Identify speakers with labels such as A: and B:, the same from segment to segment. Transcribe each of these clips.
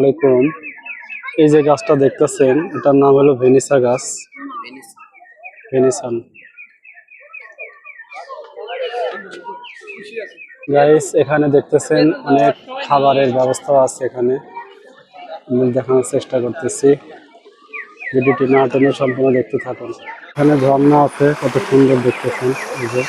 A: আলাইকুম। এই যে গাছটা দেখতেছেন এটার নাম হলো ভেনিসা গাছ, ভেনিসান। গাইস এখানে দেখতেছেন অনেক খাবারের ব্যবস্থা আছে, এখানে আমি দেখানোর চেষ্টা করতেছি। ভিডিওটি না টেনে সম্পূর্ণ দেখতে থাকুন। এখানে ঝর্ণা আছে, কত সুন্দর দেখতেছেন। এই যে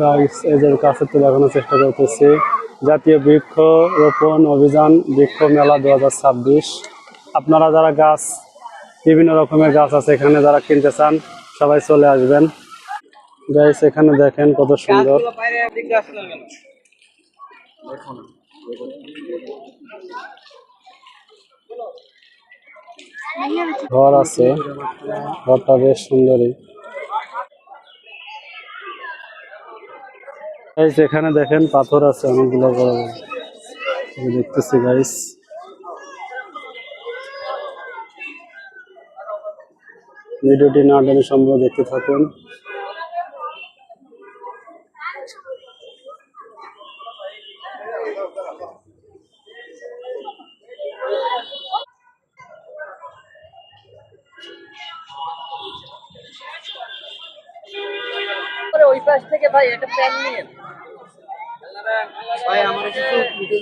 A: গাইস এই যে কাছে তো দেখানোর চেষ্টা করতেছি। জাতীয় বৃক্ষ রোপণ অভিযান বৃক্ষ মেলা 2026। আপনারা যারা গাছ, বিভিন্ন রকমের গাছ আছে এখানে, যারা কিনতে চান সবাই চলে আসবেন। গাইস এখানে দেখেন কত সুন্দর। ঘর আছে, ঘরটা বেশ সুন্দরই। গাইস এখানে দেখেন পাথর আছে অনেকগুলো বড় বড়, দেখতেছি গাইস। ভিডিওটি না টেনে সম্পূর্ণ দেখতে থাকুন।
B: ওই পাশ থেকে ভাই একটা প্যান নিয়ে ভাই আমার কিছু